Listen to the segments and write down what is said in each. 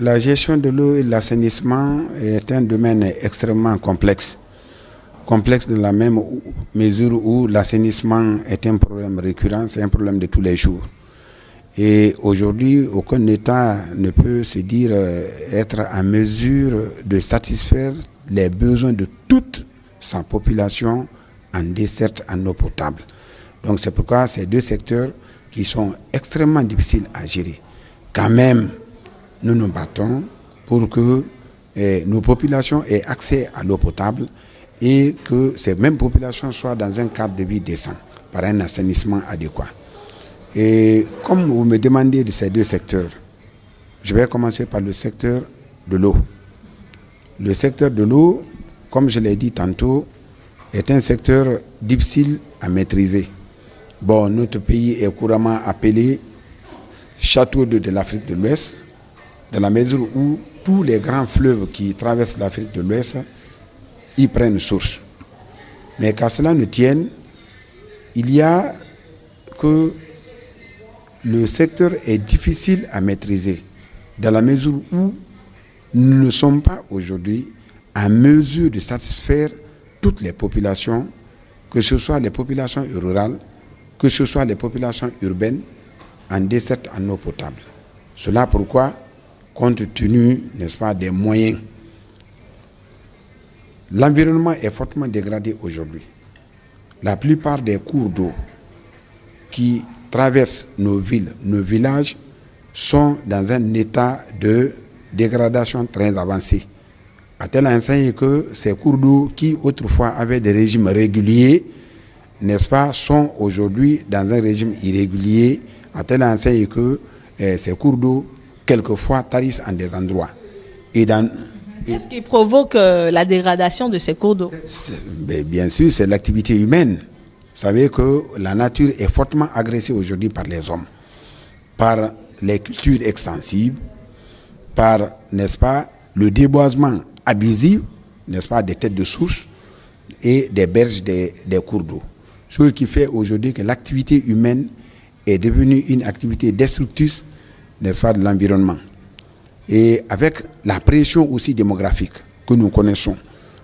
La gestion de l'eau et l'assainissement est un domaine extrêmement complexe. Complexe de la même mesure où l'assainissement est un problème récurrent, c'est un problème de tous les jours. Et aujourd'hui, aucun État ne peut se dire être en mesure de satisfaire les besoins de toute sa population en desserte en eau potable. Donc c'est pourquoi ces deux secteurs qui sont extrêmement difficiles à gérer. Quand même, nous nous battons pour que nos populations aient accès à l'eau potable et que ces mêmes populations soient dans un cadre de vie décent, par un assainissement adéquat. Et comme vous me demandez de ces deux secteurs, je vais commencer par le secteur de l'eau. Le secteur de l'eau, comme je l'ai dit tantôt, est un secteur difficile à maîtriser. Bon, notre pays est couramment appelé château d'eau de l'Afrique de l'Ouest, dans la mesure où tous les grands fleuves qui traversent l'Afrique de l'Ouest y prennent source. Mais qu'à cela ne tienne, il y a que le secteur est difficile à maîtriser, dans la mesure où nous ne sommes pas aujourd'hui en mesure de satisfaire toutes les populations, que ce soit les populations rurales, que ce soit les populations urbaines, en desserte en eau potable. Cela pourquoi, compte tenu, n'est-ce pas, des moyens, l'environnement est fortement dégradé aujourd'hui. La plupart des cours d'eau qui traversent nos villes, nos villages, sont dans un état de dégradation très avancé. À tel enseigne que ces cours d'eau qui autrefois avaient des régimes réguliers, n'est-ce pas, sont aujourd'hui dans un régime irrégulier, à tel enseigne que ces cours d'eau, quelquefois, tarissent en des endroits. Qu'est-ce qui provoque la dégradation de ces cours d'eau? Bien sûr, c'est l'activité humaine. Vous savez que la nature est fortement agressée aujourd'hui par les hommes, par les cultures extensives, par, n'est-ce pas, le déboisement abusif, n'est-ce pas, des têtes de source et des berges des cours d'eau. Ce qui fait aujourd'hui que l'activité humaine est devenue une activité destructrice, n'est-ce pas, de l'environnement. Et avec la pression aussi démographique que nous connaissons,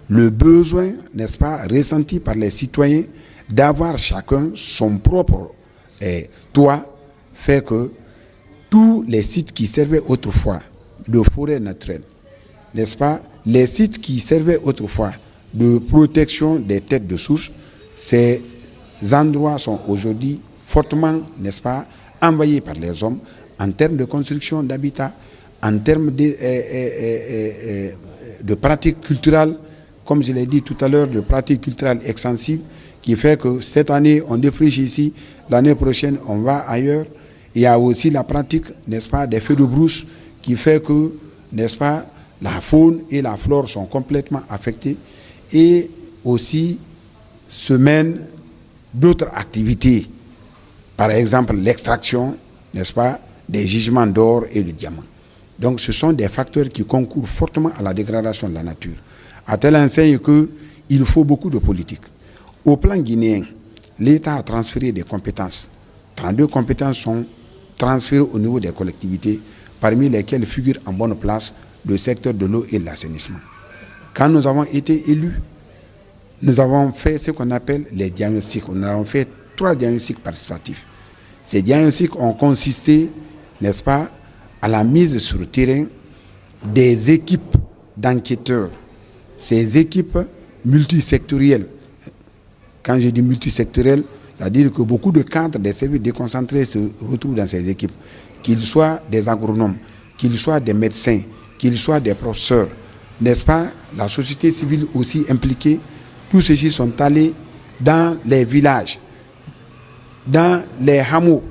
le besoin, n'est-ce pas, ressenti par les citoyens d'avoir chacun son propre toit, fait que tous les sites qui servaient autrefois de forêt naturelle, n'est-ce pas, les sites qui servaient autrefois de protection des têtes de source, ces endroits sont aujourd'hui fortement, n'est-ce pas, envahis par les hommes en termes de construction d'habitat, en termes de pratiques culturelles, comme je l'ai dit tout à l'heure, de pratiques culturelles extensives, qui fait que cette année, on défriche ici, l'année prochaine, on va ailleurs. Il y a aussi la pratique, n'est-ce pas, des feux de brousse, qui fait que, n'est-ce pas, la faune et la flore sont complètement affectées. Et aussi se mènent d'autres activités. Par exemple, l'extraction, n'est-ce pas, des gisements d'or et de diamants. Donc, ce sont des facteurs qui concourent fortement à la dégradation de la nature. À tel enseigne qu'il faut beaucoup de politique. Au plan guinéen, l'État a transféré des compétences. 32 compétences sont transférées au niveau des collectivités, parmi lesquelles figure en bonne place le secteur de l'eau et de l'assainissement. Quand nous avons été élus, nous avons fait ce qu'on appelle les diagnostics. Nous avons fait 3 diagnostics participatifs. Ces diagnostics ont consisté, n'est-ce pas, à la mise sur le terrain des équipes d'enquêteurs. Ces équipes multisectorielles. Quand je dis multisectorielles, c'est-à-dire que beaucoup de cadres des services déconcentrés se retrouvent dans ces équipes. Qu'ils soient des agronomes, qu'ils soient des médecins, qu'ils soient des professeurs, n'est-ce pas, la société civile aussi impliquée, tous ceux-ci sont allés dans les villages, dans les hameaux,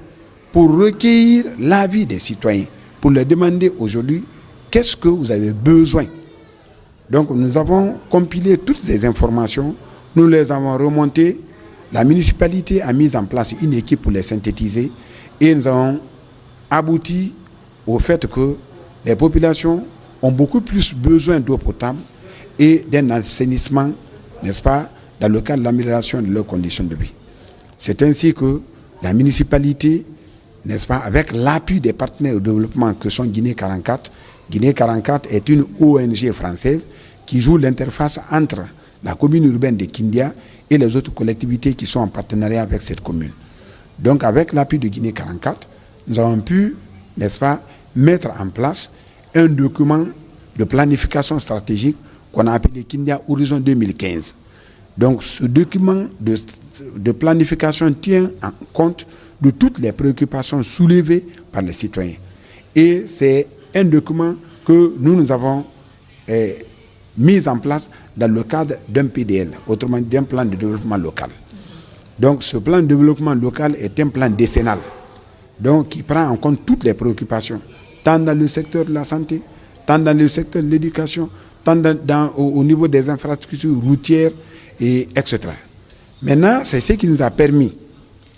pour recueillir l'avis des citoyens, pour leur demander aujourd'hui qu'est-ce que vous avez besoin. Donc nous avons compilé toutes ces informations, nous les avons remontées, la municipalité a mis en place une équipe pour les synthétiser et nous avons abouti au fait que les populations ont beaucoup plus besoin d'eau potable et d'un assainissement, n'est-ce pas, dans le cadre de l'amélioration de leurs conditions de vie. C'est ainsi que la municipalité, n'est-ce pas, avec l'appui des partenaires au développement que sont Guinée 44, Guinée 44 est une ONG française qui joue l'interface entre la commune urbaine de Kindia et les autres collectivités qui sont en partenariat avec cette commune. Donc avec l'appui de Guinée 44, nous avons pu, n'est-ce pas, mettre en place un document de planification stratégique qu'on a appelé Kindia Horizon 2015. Donc ce document de planification tient en compte de toutes les préoccupations soulevées par les citoyens. Et c'est un document que nous avons mis en place dans le cadre d'un PDL, autrement dit d'un plan de développement local. Donc ce plan de développement local est un plan décennal, donc qui prend en compte toutes les préoccupations, tant dans le secteur de la santé, tant dans le secteur de l'éducation, tant au niveau des infrastructures routières, etc. Maintenant, c'est ce qui nous a permis,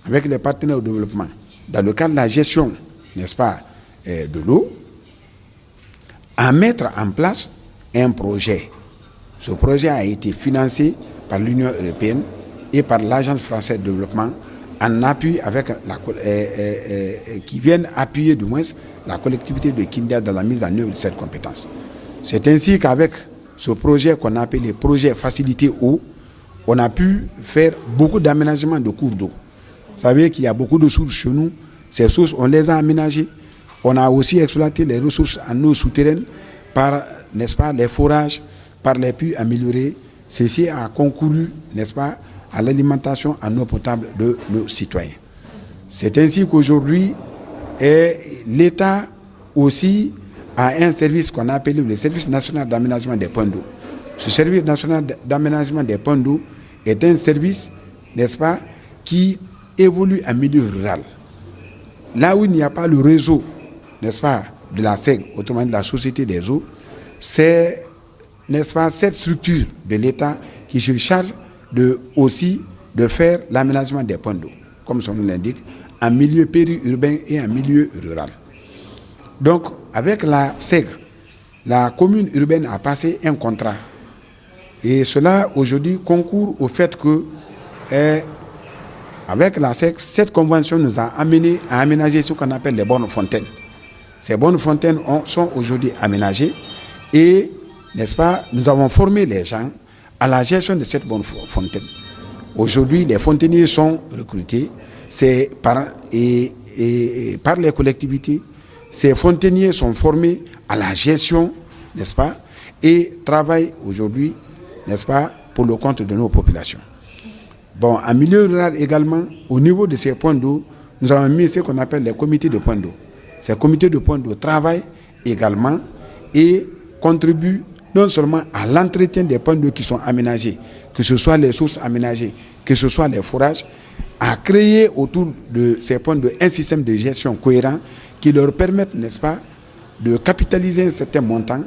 avec les partenaires au développement, dans le cadre de la gestion, n'est-ce pas, de l'eau, à mettre en place un projet. Ce projet a été financé par l'Union européenne et par l'Agence française de développement en appui avec qui viennent appuyer du moins la collectivité de Kindia dans la mise en œuvre de cette compétence. C'est ainsi qu'avec ce projet qu'on a appelé projet Facilité eau, on a pu faire beaucoup d'aménagements de cours d'eau. Vous savez qu'il y a beaucoup de sources chez nous. Ces sources, on les a aménagées. On a aussi exploité les ressources en eau souterraine par, n'est-ce pas, les forages, par les puits améliorés. Ceci a concouru, n'est-ce pas, à l'alimentation en eau potable de nos citoyens. C'est ainsi qu'aujourd'hui, l'État aussi a un service qu'on a appelé le service national d'aménagement des points d'eau. Ce service national d'aménagement des points d'eau est un service, n'est-ce pas, qui évolue en milieu rural. Là où il n'y a pas le réseau, n'est-ce pas, de la SEG, autrement dit de la Société des eaux, c'est, n'est-ce pas, cette structure de l'État qui se charge aussi de faire l'aménagement des points d'eau, comme son nom l'indique, en milieu périurbain et en milieu rural. Donc, avec la SEG, la commune urbaine a passé un contrat. Et cela, aujourd'hui, concourt au fait que, avec la SEG, cette convention nous a amené à aménager ce qu'on appelle les bornes fontaines. Ces bornes fontaines sont aujourd'hui aménagées et, n'est-ce pas, nous avons formé les gens à la gestion de cette bonne fontaine. Aujourd'hui, les fontainiers sont recrutés par les collectivités. Ces fontainiers sont formés à la gestion, n'est-ce pas, et travaillent aujourd'hui, n'est-ce pas, pour le compte de nos populations. Bon, en milieu rural également, au niveau de ces points d'eau, nous avons mis ce qu'on appelle les comités de points d'eau. Ces comités de points d'eau travaillent également et contribuent non seulement à l'entretien des points d'eau qui sont aménagés, que ce soit les sources aménagées, que ce soit les forages, à créer autour de ces points d'eau un système de gestion cohérent qui leur permette, n'est-ce pas, de capitaliser un certain montant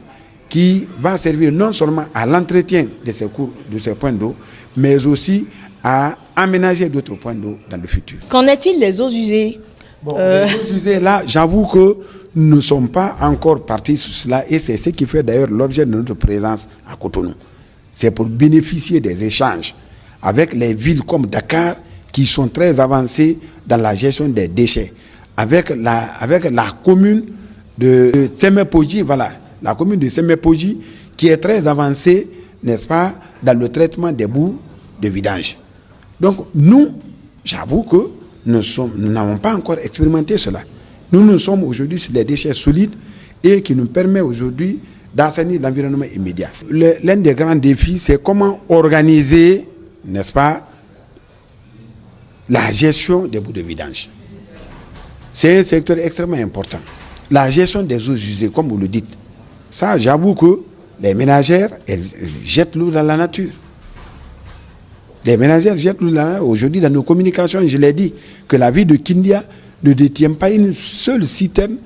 qui va servir non seulement à l'entretien de ces points d'eau, mais aussi à aménager d'autres points d'eau dans le futur. Qu'en est-il des eaux usées? Bon, les eaux usées, là, j'avoue que nous ne sommes pas encore partis sur cela et c'est ce qui fait d'ailleurs l'objet de notre présence à Cotonou. C'est pour bénéficier des échanges avec les villes comme Dakar qui sont très avancées dans la gestion des déchets. Avec la commune de Semepoji, voilà, la commune de Semepoji qui est très avancée, n'est-ce pas, dans le traitement des boues de vidange. Donc nous, j'avoue que nous n'avons pas encore expérimenté cela. Nous sommes aujourd'hui sur les déchets solides et qui nous permet aujourd'hui d'assainir l'environnement immédiat. L'un des grands défis, c'est comment organiser, n'est-ce pas, la gestion des boues de vidange. C'est un secteur extrêmement important. La gestion des eaux usées, comme vous le dites, ça, j'avoue que les ménagères, elles jettent l'eau dans la nature. Les ménagères jettent l'eau dans la nature. Aujourd'hui, dans nos communications, je l'ai dit, que la ville de Kindia ne détient pas une seule citerne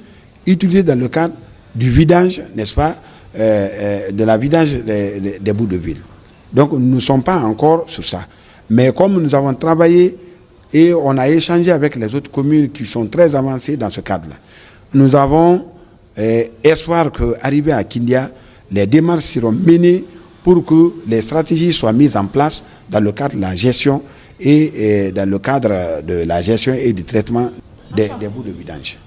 utilisée dans le cadre du vidange, n'est-ce pas, de la vidange des boues de ville. Donc, nous ne sommes pas encore sur ça. Mais comme nous avons travaillé et on a échangé avec les autres communes qui sont très avancées dans ce cadre-là, nous avons espoir qu'arrivé à Kindia, les démarches seront menées pour que les stratégies soient mises en place dans le cadre de la gestion et dans le cadre de la gestion et du traitement des boues de vidange.